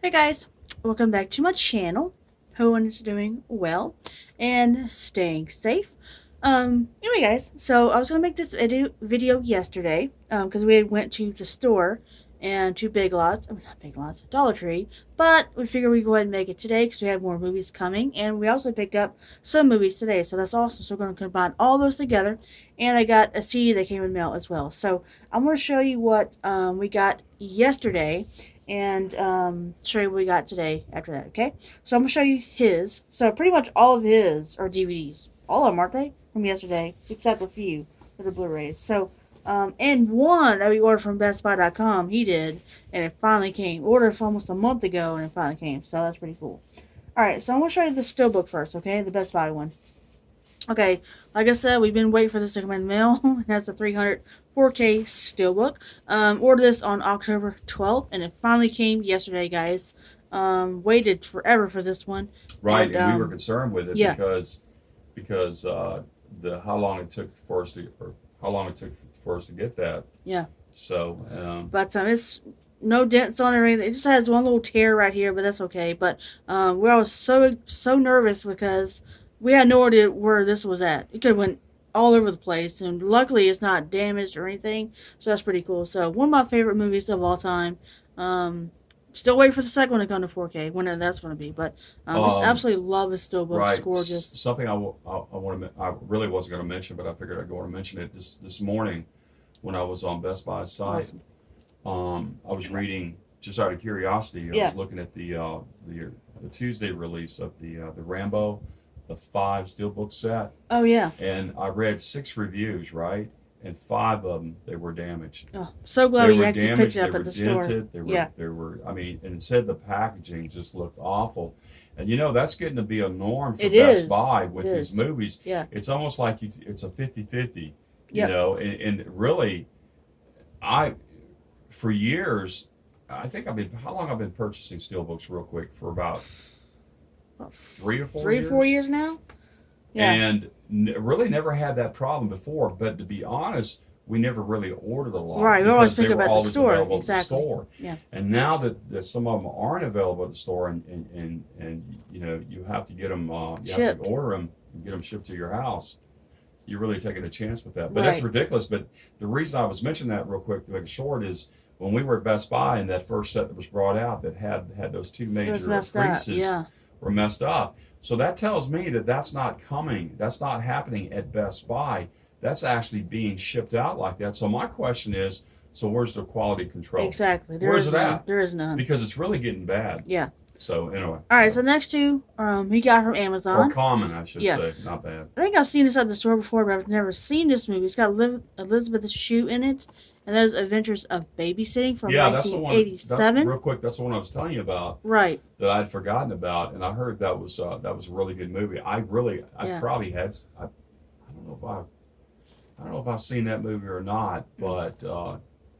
Hey guys, welcome back to my channel. Hope is doing well and staying safe. Anyway guys, so I was gonna make this video yesterday, because we had went to the store and to Big Lots, I mean not Big Lots, Dollar Tree, but we figured we'd go ahead and make it today because we have more movies coming, and we also picked up some movies today, so that's awesome. So we're gonna combine all those together, and I got a CD that came in mail as well. So I'm gonna show you what we got yesterday and show you what we got today after that, okay? So I'm going to show you his. So pretty much all of his are DVDs. All of them, aren't they? From yesterday, except a few that are Blu-rays. So, and one that we ordered from BestBuy.com, he did, and it finally came. Ordered for almost a month ago, and it finally came. So that's pretty cool. Alright, so I'm going to show you the Steelbook first, okay? The Best Buy one. Okay, like I said, we've been waiting for this to come in the mail. It has a 300 4K Steelbook. Ordered this on October 12th, and it finally came yesterday, guys. Waited forever for this one. Right, and we were concerned with it yeah. because the how long it took for us to get that. Yeah. So. But it's no dents on it or anything. It just has one little tear right here, but that's okay. But we all was so nervous because we had no idea where this was at. It could have went all over the place, and luckily it's not damaged or anything, so that's pretty cool. So one of my favorite movies of all time. Still waiting for the second one to come to 4K, whenever that's going to be. But just absolutely love his Steelbook. Right. It's gorgeous. Something I really wasn't going to mention, but I figured I'd go and mention it this morning when I was on Best Buy's site. Awesome. I was reading just out of curiosity. I was looking at the Tuesday release of the Rambo, the 5 Steelbook set. Oh yeah. And I read 6 reviews, right? And 5 of them, they were damaged. Oh, so glad we actually picked it up at the store. They were, I mean, and it said the packaging just looked awful. And you know, that's getting to be a norm for Best Buy with these movies. Yeah. It's almost like it's a 50-50, you know, and really, for years, I think how long I've been purchasing Steelbooks real quick for about 3 or 4 years. 3 or 4 years now? Yeah. And really never had that problem before, but to be honest, we never really ordered a lot. Right, we always think about the store. Exactly. At the store. Yeah. And now that some of them aren't available at the store, and you know, you have to get them, you have to order them and get them shipped to your house, you're really taking a chance with that. But that's ridiculous. But the reason I was mentioning that real quick to make it short is when we were at Best Buy and that first set that was brought out that had those 2 major creases were messed up. So that tells me that that's not coming. That's not happening at Best Buy. That's actually being shipped out like that. So my question is, so where's the quality control? Exactly. Where's it at? There is none. Because it's really getting bad. Yeah. So anyway. All right. So the next 2, he got from Amazon. Or common, I should say. Not bad. I think I've seen this at the store before, but I've never seen this movie. It's got Elizabeth Shue in it, and those Adventures of Babysitting from 1987. That's real quick, that's the one I was telling you about. Right. That I'd forgotten about, and I heard that was a really good movie. I probably had. I don't know if I've seen that movie or not, but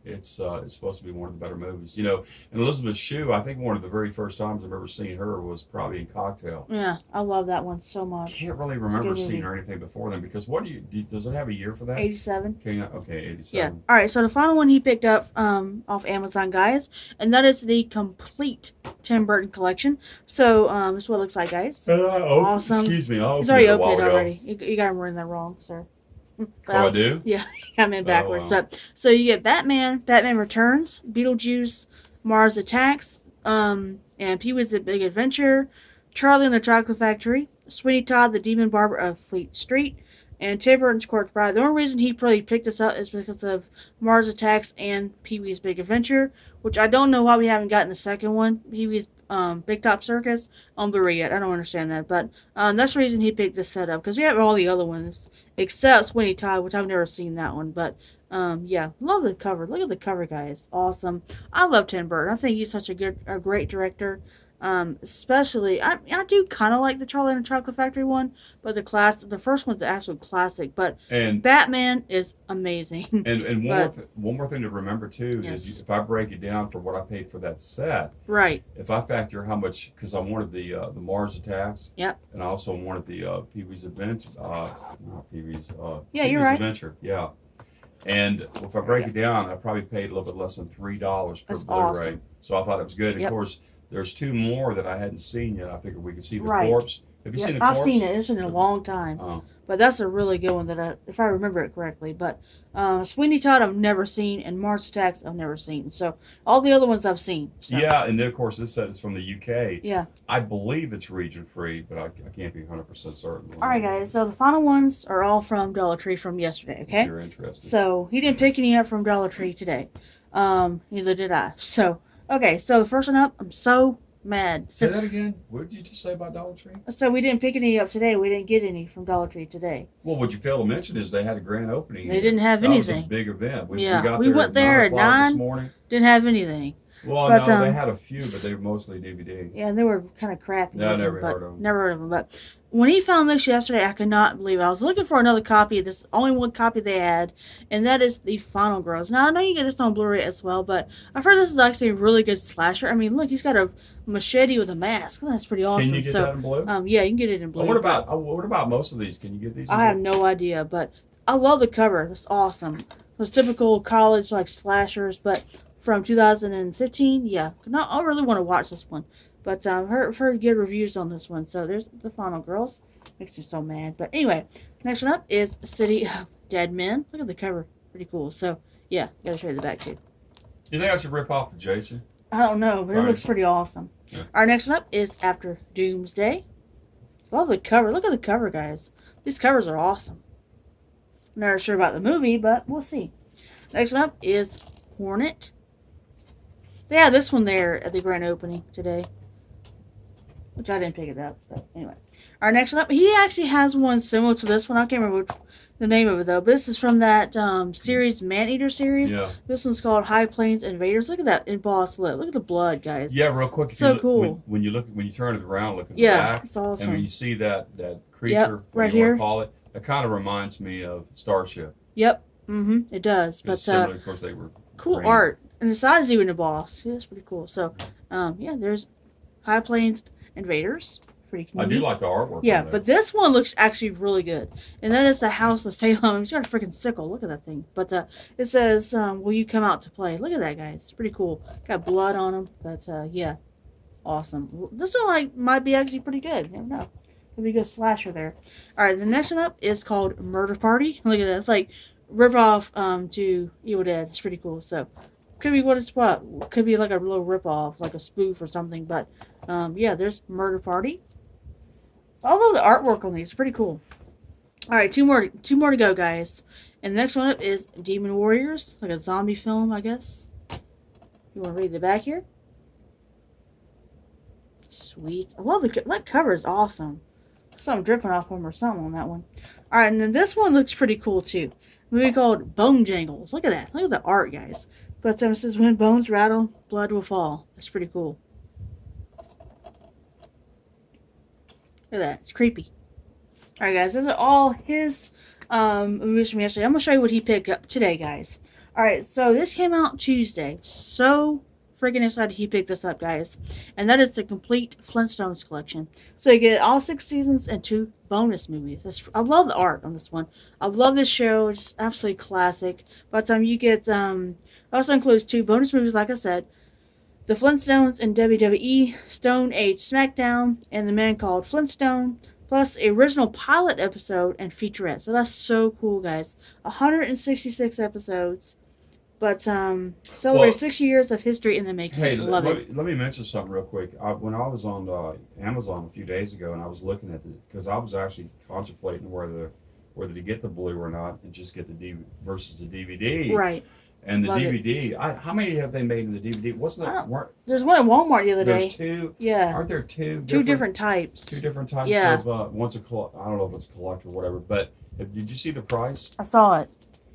it's supposed to be one of the better movies. You know, and Elizabeth Shue, I think one of the very first times I've ever seen her was probably in Cocktail. Yeah, I love that one so much. I can't really remember seeing her anything before then, because does it have a year for that? 87. Okay, 87. Yeah. All right, so the final one he picked up off Amazon, guys, and that is the complete Tim Burton collection. So this is what it looks like, guys. Awesome. Excuse me. He's already opened it already. You got him reading that wrong, sir. Oh, I do? Yeah, I'm in backwards. But so you get Batman Returns, Beetlejuice, Mars Attacks, and Pee-wee's The Big Adventure, Charlie and the Chocolate Factory, Sweeney Todd, the Demon Barber of Fleet Street, and Tim Burton's Corpse Bride. The only reason he probably picked this up is because of Mars Attacks and Pee-wee's Big Adventure, which I don't know why we haven't gotten the second one, Pee-wee's Big Top Circus, on Blu-ray yet. I don't understand that, but that's the reason he picked this set up, because we have all the other ones except Sweeney Todd, which I've never seen that one. But yeah, love the cover. Look at the cover, guys. Awesome. I love Tim Burton. I think he's such a great director. Especially, I do kind of like the Charlie and the Chocolate Factory one, but the first one's the absolute classic. But Batman is amazing. And one more thing to remember too is if I break it down for what I paid for that set, right? If I factor how much, because I wanted the Mars Attacks, yep, and I also wanted the Pee-wee's Adventure, not Pee-wee's, yeah, Pee-wee's you're right. Adventure, yeah. And if I break it down, I probably paid a little bit less than $3 per Blu-ray. Awesome. So I thought it was good. Of course, there's two more that I hadn't seen yet. I figured we could see the Right. corpse. Have you Yep, seen the I've corpse? seen it. It's been a long time. Oh. But that's a really good one if I remember it correctly. But Sweeney Todd I've never seen, and Mars Attacks I've never seen. So all the other ones I've seen. So. Yeah, and then of course this set is from the UK. Yeah. I believe it's region free, but I can't be 100% certain. All right, guys. So the final ones are all from Dollar Tree from yesterday. Okay. If you're interested. So he didn't pick any up from Dollar Tree today. Neither did I. So okay. So the first one up, I'm so mad. Say that again. What did you just say about Dollar Tree? So we didn't pick any up today. We didn't get any from Dollar Tree today. Well, what you fail to mention is they had a grand opening. They didn't have that anything. Was a big event. We went there at 9 this morning. Didn't have anything. Well, But, no, they had a few, but they were mostly DVD. Yeah, they were kind of crappy. Yeah, I never heard of them. Never heard of them. But when he found this yesterday, I could not believe it. I was looking for another copy. This only one copy they had, and that is the Final Girls. Now, I know you get this on Blu-ray as well, but I've heard this is actually a really good slasher. I mean, look, he's got a machete with a mask. That's pretty awesome. Can you get that in blue? Yeah, you can get it in blue. What about most of these? Can you get these? I have no idea, but I love the cover. That's awesome. Those typical college like slashers, but from 2015. Yeah, I really want to watch this one, but I've heard good reviews on this one. So there's the Final Girls. Makes me so mad. But anyway, next one up is City of Dead Men. Look at the cover, pretty cool. So yeah, gotta show you the back too. You think I should rip off the Jason? I don't know, but it looks pretty awesome. Yeah. Our next one up is After Doomsday. Lovely cover. Look at the cover, guys. These covers are awesome. I'm not sure about the movie, but we'll see. Next one up is Hornet. So yeah, this one there at the grand opening today, which I didn't pick it up, but anyway. Our next one up, he actually has one similar to this one. I can't remember the name of it though, but this is from that series, Maneater series. Yeah. This one's called High Plains Invaders. Look at that embossed lip. Look at the blood, guys. Yeah, real quick. So cool. When you turn it around, look at the back. It's awesome. And when you see that creature, right you here, want to call it, it kind of reminds me of Starship. Yep. It does. But similar, of course, they were cool green. art, and the side is even embossed. Yeah, that's pretty cool. So, yeah, there's High Plains Invaders. Pretty cool. I do like the artwork. Yeah, but this one looks actually really good, and that is the House of Salem. He's got a freaking sickle. Look at that thing. But it says, "Will you come out to play?" Look at that, guys. It's pretty cool. Got blood on him, but yeah, awesome. This one might be actually pretty good. You never know. Could be a good slasher there. All right, the next one up is called Murder Party. Look at that. It's like rip off to Evil Dead. It's pretty cool. So could be could be like a little rip off, like a spoof or something. But yeah, there's Murder Party. I love the artwork on these. It's pretty cool. All right, two more to go, guys. And the next one up is Demon Warriors, like a zombie film, I guess. You want to read the back here? Sweet. I love that cover is awesome. Something dripping off him or something on that one. All right, and then this one looks pretty cool too. A movie called Bone Jangles. Look at that. Look at the art, guys. But it says, when bones rattle, blood will fall. That's pretty cool. Look at that. It's creepy. Alright, guys. Those are all his movies from yesterday. I'm going to show you what he picked up today, guys. Alright, so this came out Tuesday. So freaking excited he picked this up, guys. And that is the complete Flintstones collection. So you get all 6 seasons and 2 bonus movies. I love the art on this one. I love this show. It's absolutely classic. By the time you get, it also includes 2 bonus movies, like I said. The Flintstones and WWE, Stone Age SmackDown, and The Man Called Flintstone, plus a original pilot episode and featurette. So that's so cool, guys. 166 episodes, but celebrate 6 years of history in the making. Hey, Love it. Let me mention something real quick. When I was on Amazon a few days ago, and I was looking at it, because I was actually contemplating whether to get the Blue or not, and just get the DVD versus the DVD. Right. And the Love DVD, how many have they made in the DVD? Wasn't there? There's one at Walmart the other day. There's 2. Yeah. Aren't there 2? Two different types. 2 different types Yeah. of one's a I don't know if it's collect or whatever. But did you see the price? I saw it.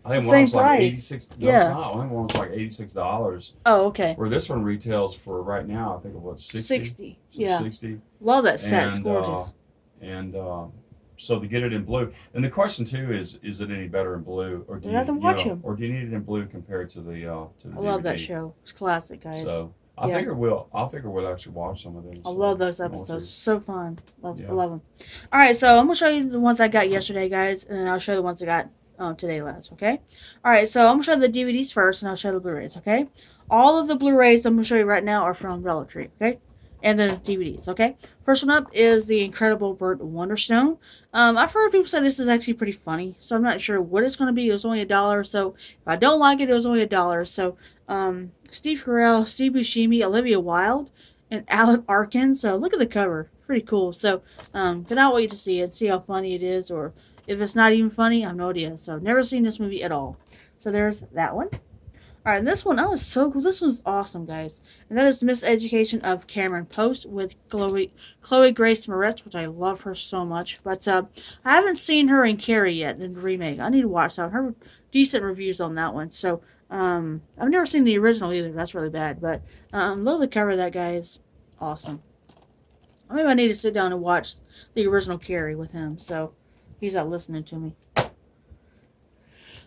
I think It's one the was same like price. 86. No, Yeah. it's not. I think one was like $86. Oh, okay. Where this one retails for right now, I think it was 60. 60. Yeah. 60. Love that set. It's And, gorgeous. So to get it in blue, and the question too is it any better in blue, or do You have to watch them. or do you need it in blue compared to the I love that show. It's classic, guys. So I Yeah. figure we'll actually watch some of these. I love those episodes. So fun. I Yeah. love them. All right, so I'm going to show you the ones I got yesterday, guys, and then I'll show you the ones I got today last, okay? All right, so I'm going to show you the DVDs first, and I'll show you the Blu-rays, okay? All of the Blu-rays I'm going to show you right now are from Dollar Tree, okay? and then DVDs, okay? First one up is the incredible Bert Wonderstone. I've heard people say this is actually pretty funny, so I'm not sure what it's going to be. It was only $1, so if I don't like it, it was only $1. So, Steve Ferrell, Steve Buscemi, Olivia Wilde, and Alan Arkin. So look at the cover, pretty cool. So, cannot wait to see it, see how funny it is, or if it's not even funny, I have no idea. So, I've never seen this movie at all. So there's that one. Alright, this one, was so cool. This one's awesome, guys. And that is Miseducation of Cameron Post with Chloe Grace Moretz, which I love her so much. But I haven't seen her in Carrie yet, the remake. I need to watch that. I heard decent reviews on that one. So, I've never seen the original either. That's really bad. But look at the cover of that, guys. Awesome. Maybe I need to sit down and watch the original Carrie with him. So, he's not listening to me.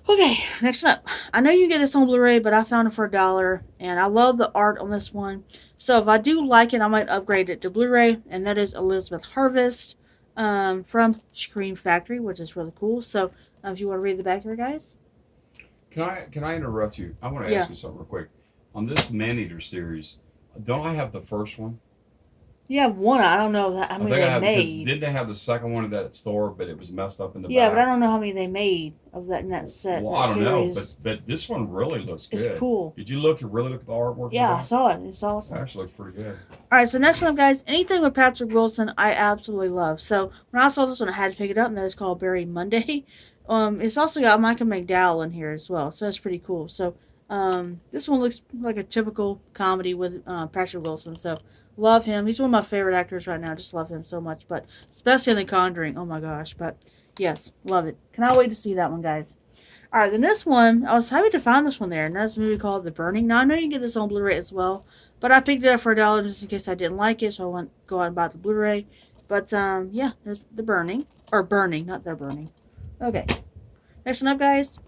Okay, next up. I know you get this on Blu-ray, but I found it for $1, and I love the art on this one. So if I do like it, I might upgrade it to Blu-ray, and that is Elizabeth Harvest from Scream Factory, which is really cool. So if you want to read the back here, guys. Can I interrupt you? I want to ask you something real quick. On this Maneater series, don't I have the first one? You have one. I don't know how many they made. Didn't they have the second one of that at store, but it was messed up in the back? Yeah, but I don't know how many they made of that in that set. Well, that I don't know, series. but this one really looks good. It's cool. Did you really look at the artwork? Yeah, I saw it. It's awesome. It actually looks pretty good. All right, so next one, guys. Anything with Patrick Wilson, I absolutely love. So when I saw this one, I had to pick it up, and that is called Barry Monday. It's also got Michael McDowell in here as well, so that's pretty cool. So this one looks like a typical comedy with Patrick Wilson. So love him. He's one of my favorite actors right now. I just love him so much, but especially in The Conjuring. Oh my gosh! But yes, love it. Cannot wait to see that one, guys. All right, then this one, I was happy to find this one there, and that's a movie called The Burning. Now I know you can get this on Blu-ray as well, but I picked it up for $1 just in case I didn't like it, so I went go out and buy the Blu-ray. But yeah, there's The Burning, or Burning, not The Burning. Okay, next one up, guys.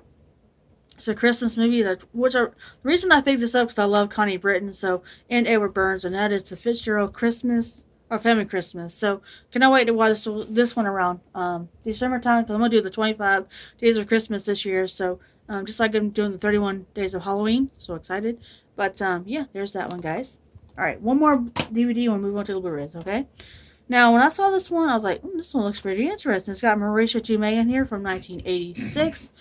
It's a Christmas movie the reason I picked this up because I love Connie Britton, and Edward Burns, and that is the Fitzgerald Christmas or Family Christmas. So cannot wait to watch this one around December time, because I'm gonna do the 25 days of Christmas this year. So just like I'm doing the 31 days of Halloween, so excited. But yeah, there's that one, guys. All right, one more DVD and we'll move on to the Blu-rays. Okay. Now, when I saw this one, I was like, this one looks pretty interesting. It's got Marissa Tomei in here from 1986.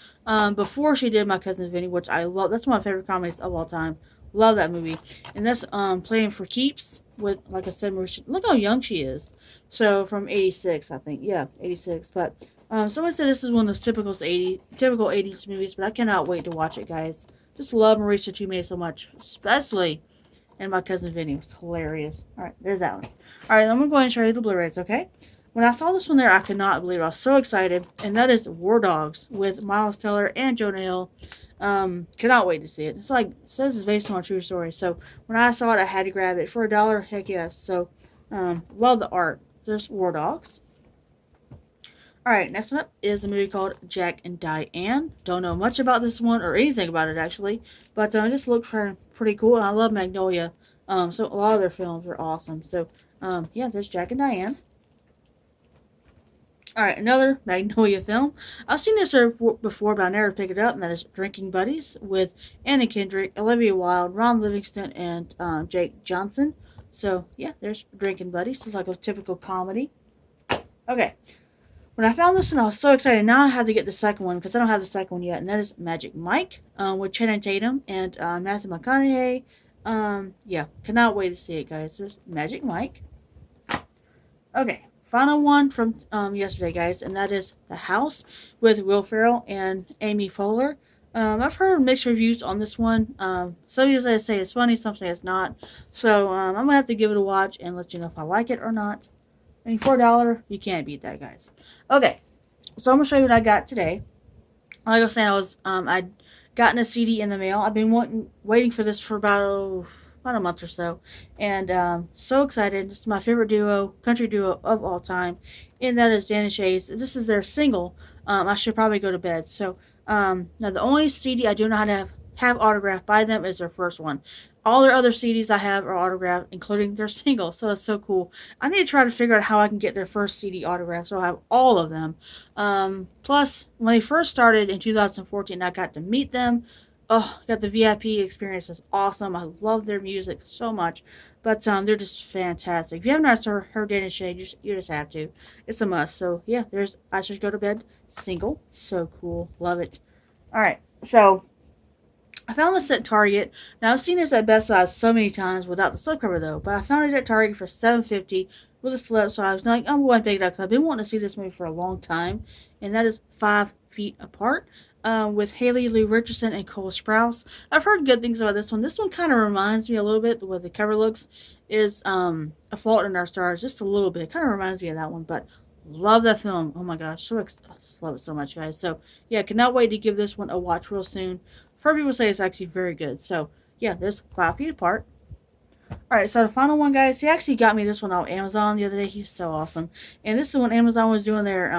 Before she did My Cousin Vinny, which I love. That's one of my favorite comedies of all time. Love that movie. And that's Playing for Keeps with, like I said, Marissa. Look how young she is. So, from 86, I think. Yeah, 86. But someone said this is one of those typical 80s movies, but I cannot wait to watch it, guys. Just love Marissa Tomei so much, especially in My Cousin Vinny. It was hilarious. All right, there's that one. All right, I'm going to go ahead and show you the Blu-rays, okay? When I saw this one there, I could not believe it. I was so excited. And that is War Dogs with Miles Teller and Jonah Hill. Cannot wait to see it. It's like, it says it's based on a true story. So when I saw it, I had to grab it for $1. Heck yes. So, love the art. There's War Dogs. All right, next up is a movie called Jack and Diane. Don't know much about this one or anything about it, actually. But it just looked pretty cool. And I love Magnolia. So a lot of their films are awesome. So, yeah, there's Jack and Diane. Alright, another Magnolia film. I've seen this before, but I never picked it up, and that is Drinking Buddies with Anna Kendrick, Olivia Wilde, Ron Livingston, and Jake Johnson. So, yeah, there's Drinking Buddies. It's like a typical comedy. Okay. When I found this one, I was so excited. Now I have to get the second one, because I don't have the second one yet, and that is Magic Mike with Channing Tatum and Matthew McConaughey. Yeah, cannot wait to see it, guys. There's Magic Mike. Okay, final one from yesterday, guys, and that is The House with Will Ferrell and Amy Poehler. I've heard mixed reviews on this one. Some of you say it's funny, some say it's not. So I'm gonna have to give it a watch and let you know if I like it or not. I mean, for $1, you can't beat that, guys. Okay, so I'm gonna show you what I got today. Like I was saying, I'd gotten a CD in the mail. I've been waiting for this for about a month or so, and so excited. This is my favorite country duo of all time, and that is Dan and Shay. This is their single. I should probably go to bed. So now the only CD I do know how to have autographed by them is their first one. All their other CDs I have are autographed, including their single. So that's so cool. I need to try to figure out how I can get their first CD autographed, so I have all of them. Plus, when they first started in 2014, I got to meet them. Oh, got the VIP experience. It's awesome. I love their music so much. But they're just fantastic. If you haven't heard Dan and Shay, you just have to. It's a must. So yeah, there's I Should Go to Bed single. So cool. Love it. All right. So I found this at Target. Now I've seen this at Best Buy so many times without the slipcover though. But I found it at Target for $7.50 with a slip. So I was like, I'm going to pick it up because I've been wanting to see this movie for a long time. And that is 5 Feet Apart. With Haley Lou Richardson and Cole Sprouse. I've heard good things about this one. This one kind of reminds me a little bit, the way the cover looks is A Fault in Our Stars, just a little bit. It kind of reminds me of that one, but love that film. Oh my gosh, I just love it so much, guys. So yeah, cannot wait to give this one a watch real soon. I've heard people say it's actually very good. So yeah, there's 5 Feet Apart. Alright, so the final one, guys, he actually got me this one on Amazon the other day. He's so awesome. And this is when Amazon was doing their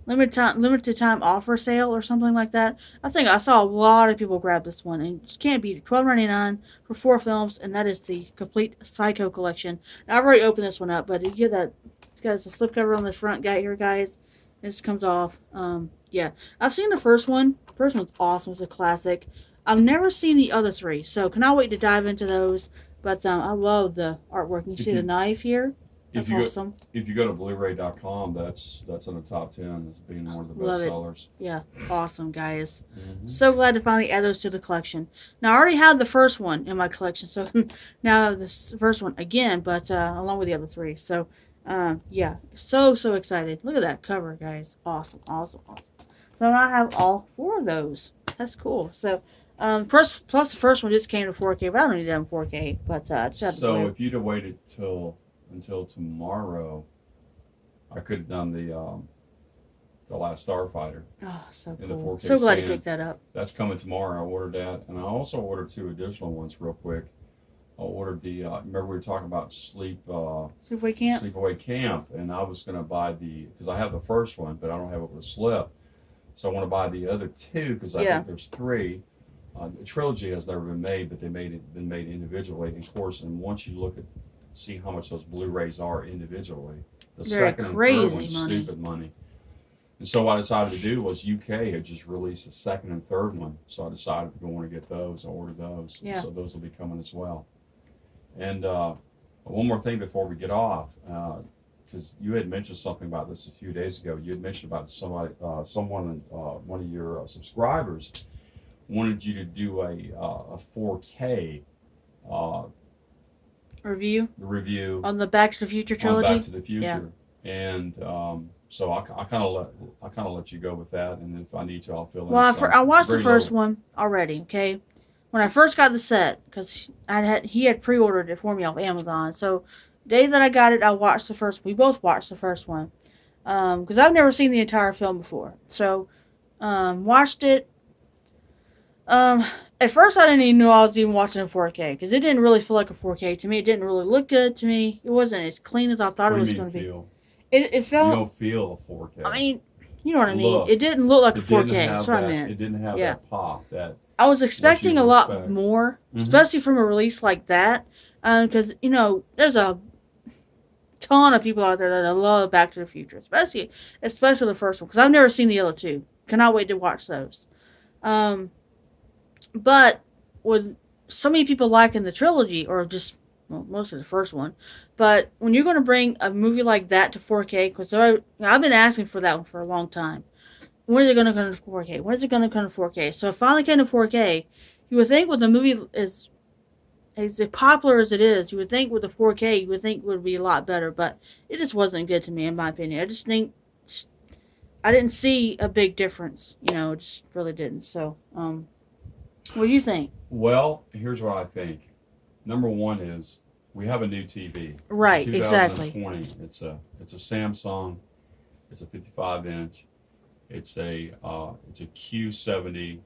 limited time offer sale or something like that. I think I saw a lot of people grab this one, and you can't beat it. $12.99 for 4 films, and that is the complete Psycho collection. Now, I've already opened this one up, but you get that. It's got a slipcover on the front guy here, guys. This comes off. Yeah, I've seen the first one. The first one's awesome. It's a classic. I've never seen the other 3, so cannot wait to dive into those. But I love the artwork. You see the knife here. That's awesome. If you go to Blu-ray.com, that's in the top 10 as being one of the best sellers. Yeah, awesome, guys. So glad to finally add those to the collection. Now, I already had the first one in my collection, so now I have this first one again, but along with the other 3. So, yeah, so excited. Look at that cover, guys. Awesome. So now I have all 4 of those. That's cool. So, plus the first one just came to 4K, but I don't need that in 4K. But I just have to play. If you'd have waited until tomorrow, I could have done the Last Starfighter. Oh, so in cool. the 4K So glad scan. you picked that up. That's coming tomorrow. I ordered that, and I also ordered 2 additional ones real quick. I ordered the remember we were talking about Sleepaway Camp, and I was going to buy because I have the first one, but I don't have it with a slip, so I want to buy the other 2 because I think there's 3. The trilogy has never been made, but been made individually, of course. And once you see how much those Blu-rays are individually, the second and third one's stupid money. And so what I decided to do was UK had just released the second and third one, so I decided to go and get those. I ordered those, so those will be coming as well. And one more thing before we get off, because you had mentioned something about this a few days ago. You had mentioned about someone, one of your subscribers, wanted you to do a 4K review on the Back to the Future trilogy. On Back to the Future, and so I kind of let you go with that, and if I need to, I'll fill in. Well, I watched the first one already. Okay, when I first got the set, because he had pre-ordered it for me off Amazon. So, the day that I got it, I watched the first. We both watched the first one, because I've never seen the entire film before. So, watched it. At first I didn't even know I was even watching in 4K because it didn't really feel like a 4K to me. It didn't really look good to me. It wasn't as clean as I thought it was going to be. It felt. You don't feel a 4K. I mean, you know what I mean. It didn't look like a 4K. That's what I meant. It didn't have that pop. I was expecting a lot more, especially from a release like that, because there's a ton of people out there that love Back to the Future, especially the first one, because I've never seen the other 2. Cannot wait to watch those. But with so many people liking the trilogy, or just most of the first one, but when you're going to bring a movie like that to 4K, because I've been asking for that one for a long time. When is it going to come to 4K? When is it going to come to 4K? So it finally came to 4K. You would think with the movie as popular as it is, you would think with the 4K, you would think it would be a lot better, but it just wasn't good to me, in my opinion. I just think I didn't see a big difference. It just really didn't. So, what do you think? Well, here's what I think. Number one is we have a new TV. Right, it's exactly. 2020. It's a Samsung. It's a 55-inch. It's a Q70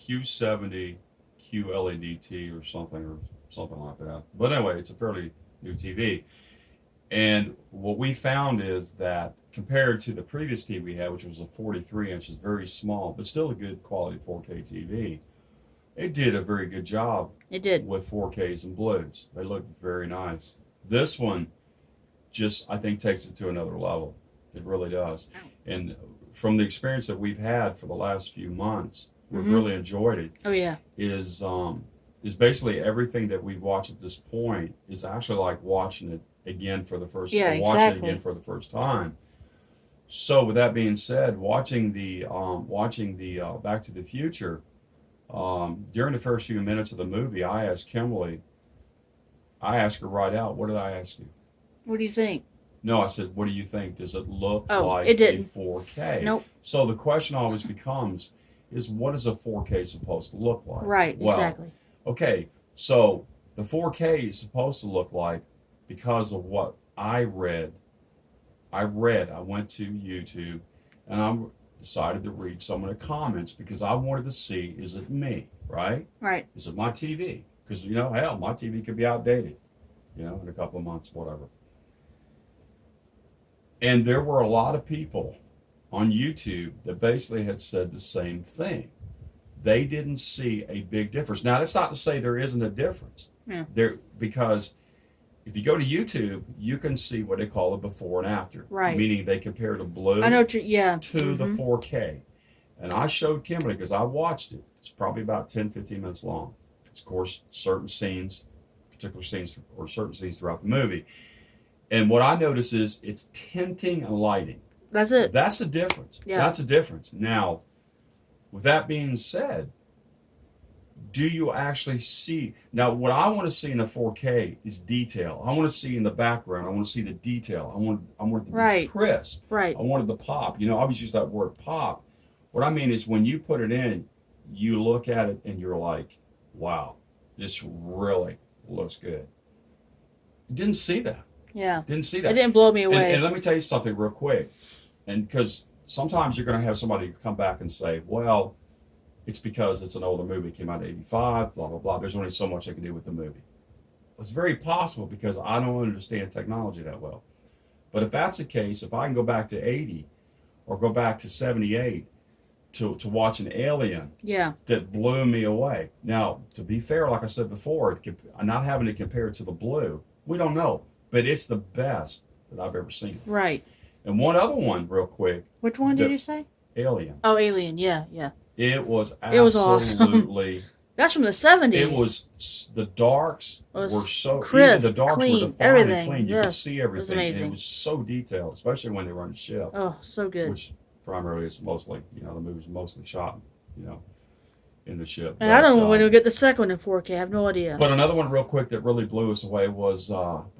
Q70 QLEDT or something like that. But anyway, it's a fairly new TV. And what we found is that compared to the previous TV we had, which was a 43 inches, very small, but still a good quality 4K TV, it did a very good job. It did. With 4Ks and blues. They looked very nice. This one just, I think, takes it to another level. It really does. And from the experience that we've had for the last few months, we've really enjoyed it. Oh yeah. Is basically everything that we've watched at this point is actually like watching it again for the first Yeah, watching it exactly. again for the first time. So with that being said, watching the Back to the Future, during the first few minutes of the movie, I asked Kimberly, I asked her right out, what did I ask you? What do you think? No, I said, what do you think? Does it look like it didn't. a 4K? Nope. So the question always becomes, is what is a 4K supposed to look like? Right, well, exactly. Okay, so the 4K is supposed to look like, because of what I read. I went to YouTube and I decided to read some of the comments because I wanted to see, is it me, right? Right. Is it my TV? Because, hell, my TV could be outdated, in a couple of months, whatever. And there were a lot of people on YouTube that basically had said the same thing. They didn't see a big difference. Now, that's not to say there isn't a difference. Yeah. Because if you go to YouTube, you can see what they call a before and after. Right. Meaning they compare the blue to the 4K. And I showed Kimberly, because I watched it. It's probably about 10, 15 minutes long. It's, of course, certain scenes, particular scenes, or certain scenes throughout the movie. And what I notice is it's tinting and lighting. That's it. That's the difference. Yeah. That's the difference. Now, with that being said, do you actually see? Now, what I want to see in the 4K is detail. I want to see in the background. I want to see the detail. I want it to be crisp. Right. I wanted the pop. I always use that word pop. What I mean is when you put it in, you look at it and you're like, wow, this really looks good. Didn't see that. Yeah. Didn't see that. It didn't blow me away. And let me tell you something real quick. And because sometimes you're going to have somebody come back and say, well, it's because it's an older movie. It came out in 85, blah, blah, blah. There's only so much they can do with the movie. It's very possible because I don't understand technology that well. But if that's the case, if I can go back to 80 or go back to 78 to watch an Alien that blew me away. Now, to be fair, like I said before, not having to compare it to the blue, we don't know. But it's the best that I've ever seen. Right. And one other one, real quick. Which one did you say? Alien. Oh, Alien. Yeah. It was absolutely. Awesome. That's from the 70s. It was, the darks were so crisp, even the darks clean, were defined everything. and clean. You could see everything. It was amazing. And it was so detailed, especially when they were on the ship. Oh, so good. Which primarily is mostly, the movie's mostly shot, in the ship. And I don't know when we'll get the second one in 4K. I have no idea. But another one real quick that really blew us away was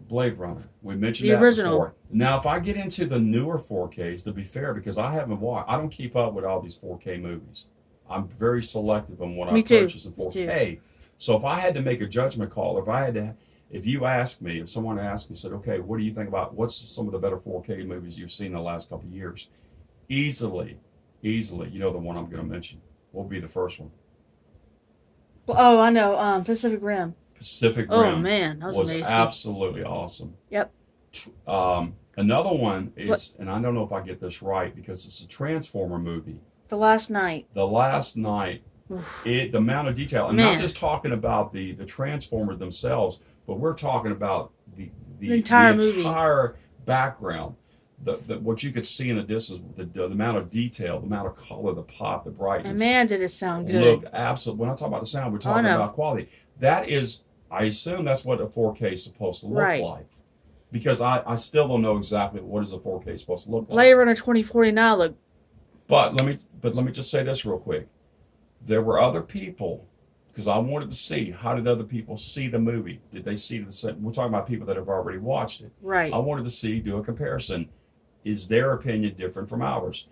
Blade Runner. We mentioned the that original. Before. Now, if I get into the newer 4Ks, to be fair, because I don't keep up with all these 4K movies. I'm very selective on what I purchase in 4K. So if I had to make a judgment call, if someone asked me, said, okay, what do you think about what's some of the better 4K movies you've seen in the last couple of years? Easily, the one I'm going to mention. What would be the first one? Oh, I know. Pacific Rim. Pacific Rim. Oh, man. That was amazing. Absolutely awesome. Yep. Another one is, and I don't know if I get this right because it's a Transformer movie. The Last Night. The Last Night. The amount of detail. I'm not just talking about the Transformers themselves, but we're talking about the entire movie. Background. What you could see in the distance, the amount of detail, the amount of color, the pop, the brightness. And man, did it sound good. Look, absolutely. When I talk about the sound, we're talking about quality. That is, I assume that's what a 4K is supposed to look like. Because I still don't know exactly what is a 4K supposed to look like. Blade Runner 2049 look. But let me just say this real quick. There were other people, because I wanted to see, how did other people see the movie? Did they see the same? We're talking about people that have already watched it. Right. I wanted to do a comparison. Is their opinion different from ours?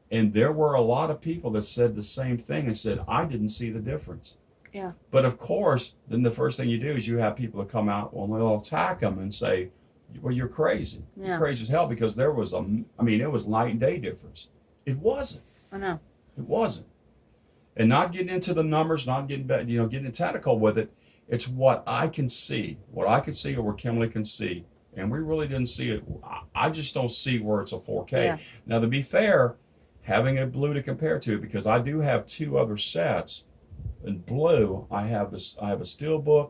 And there were a lot of people that said the same thing and said, I didn't see the difference. Yeah. But of course, then the first thing you do is you have people that come out, well, they'll attack them and say, well, you're crazy. Yeah. You're crazy as hell because there was it was night and day difference. It wasn't. I know. It wasn't. And not getting into the numbers, not getting getting technical with it. It's what I can see or what Kimberly can see. And we really didn't see it. I just don't see where it's a 4K. Yeah. Now, to be fair, having a blue to compare to, because I do have two other sets. In blue, I have a Steelbook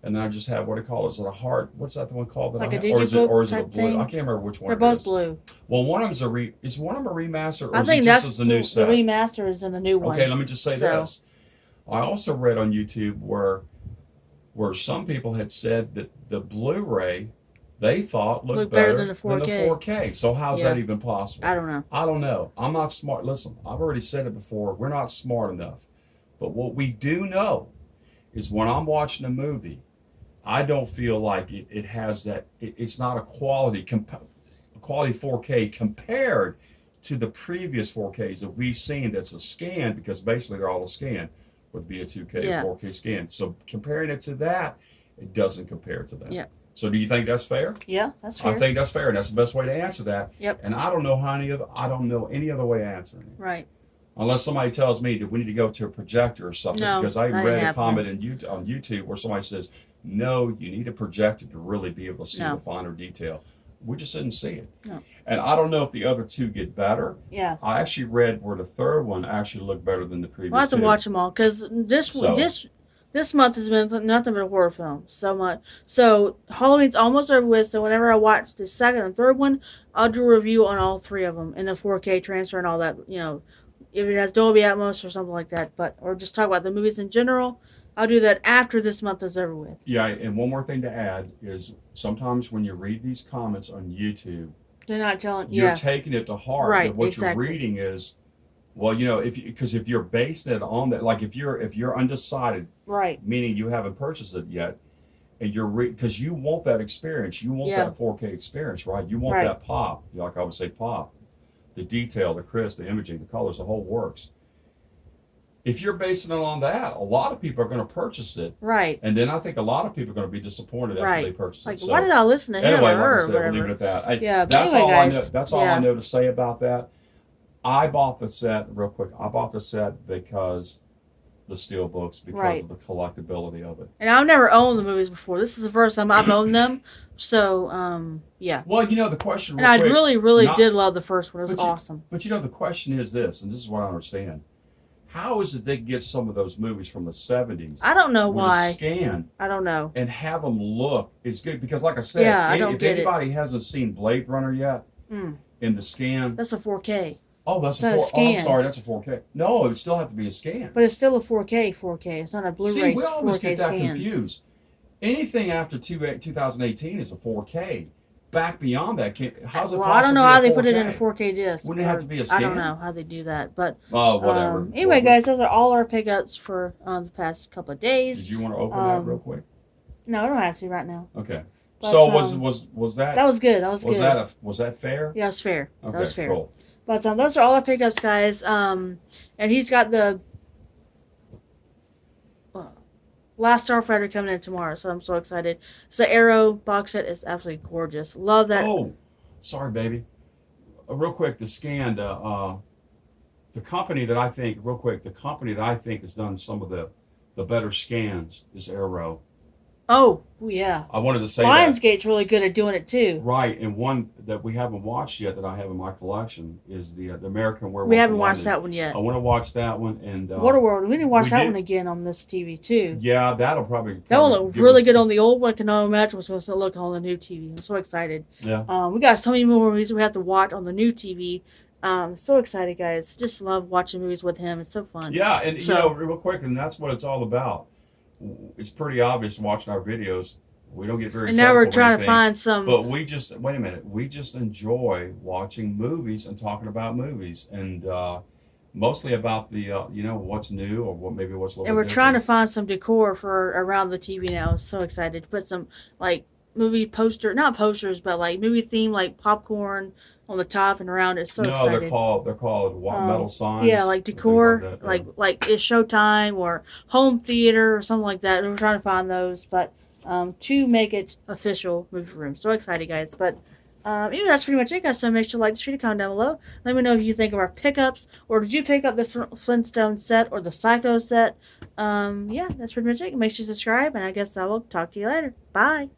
and then I just have what do you call it? Is it a heart? What's that the one called that Like I a have? Or is it a Digibook blue? thing? I can't remember which one. They're it both is. blue. Well, one of them's is one of them a remaster, or I is think it just that's as a new set? the remaster is in the new one. Okay, let me just say this. I also read on YouTube where some people had said that the Blu-ray they thought looked better than the 4K. So how's that even possible? I don't know. I don't know. I'm not smart. Listen, I've already said it before. We're not smart enough. But what we do know is when I'm watching a movie, I don't feel like it has that. It's not a quality 4K compared to the previous 4Ks that we've seen. That's a scan, because basically they're all a scan, would be a 2K or 4K scan. So comparing it to that, it doesn't compare to that. Yeah. So do you think that's fair? Yeah, that's fair. I think that's fair, and that's the best way to answer that. Yep. And I don't know any other way of answering it. Right. Unless somebody tells me that we need to go to a projector or something, because I read a comment on YouTube where somebody says, no, you need a projector to really be able to see the finer detail. We just didn't see it. No. And I don't know if the other two get better. Yeah. I actually read where the third one actually looked better than the previous We'll have to two. watch them all, because this month has been nothing but horror films. So much. So Halloween's almost over with. So whenever I watch the second and third one, I'll do a review on all three of them in the 4K transfer and all that. You know, if it has Dolby Atmos or something like that, or just talk about the movies in general. I'll do that after this month is over with. Yeah, and one more thing to add is sometimes when you read these comments on YouTube, they're not telling. You're taking it to heart. Right. What you're reading is, well, you know, because if you're basing it on that, like if you're undecided, right, meaning you haven't purchased it yet, and you're because you want that experience, you want that 4K experience, right? You want that pop, like I would say, pop, the detail, the crisp, the imaging, the colors, the whole works. If you're basing it on that, a lot of people are going to purchase it. Right. And then I think a lot of people are going to be disappointed after they purchase it. Like, why did I listen to him or her? Like I said, we'll leave it at that. Yeah, that's anyway, all guys. I know. That's all I know to say about that. I bought the set, real quick. I bought the set because the Steelbooks, because of the collectability of it. And I've never owned the movies before. This is the first time I've owned them. So, yeah. Well, you know, the question... And I really did love the first one. It was awesome. But, you know, the question is this, and this is what I understand. How is it they get some of those movies from the 70s? I don't know why. Scan. I don't know. And have them look. It's good because, like I said, if anybody hasn't seen Blade Runner yet, in the scan... That's a 4K. Oh, that's a 4K. Oh, I'm sorry, that's a 4K. No, it would still have to be a scan. But it's still a 4K. It's not a Blu-ray 4K scan. See, we always get that confused. Anything after 2018 is a 4K. Back beyond that, how's it possible? I don't know how they put it in a 4K disc. Wouldn't it have to be a scan? I don't know how they do that, but whatever. Anyway, guys, those are all our pickups for the past couple of days. Did you want to open that real quick? No, I don't have to right now. Okay. But, so was that? That was good. Was that fair? Yeah, it was fair. Okay, that was fair. Cool. But those are all our pickups, guys. And he's got the Last Starfighter coming in tomorrow, so I'm so excited. So the Arrow box set is absolutely gorgeous. Love that. Oh, sorry, baby. Real quick, the scan, the company that I think, has done some of the better scans is Arrow. Oh, yeah. I wanted to say Lionsgate's really good at doing it too. Right, and one that we haven't watched yet that I have in my collection is the American Werewolf. We haven't watched that one yet. I want to watch that one and Waterworld. We need to watch that one again on this TV too. Yeah, that'll probably that will look really good on the old one. I can imagine what's going to look on the new TV. I'm so excited. Yeah. We got so many more movies we have to watch on the new TV. So excited, guys. Just love watching movies with him. It's so fun. Yeah, and you know, real quick, and that's what it's all about. It's pretty obvious watching our videos. We don't get very. And now we're trying to find some. But we just wait a minute. We just enjoy watching movies and talking about movies, and mostly about the what's new or what's a little. And we're trying to find some decor for around the TV now. I'm so excited to put some like movie not posters, but like movie theme like popcorn on the top and around it. So excited. They're called metal signs. Yeah, like decor, like it's Showtime or home theater or something like that. We're trying to find those, but to make it official movie room. So excited, guys! But anyway, that's pretty much it, guys. So make sure to like this video, comment down below. Let me know if you think of our pickups, or did you pick up the Flintstone set or the Psycho set? Yeah, that's pretty much it. Make sure to subscribe, and I guess I will talk to you later. Bye.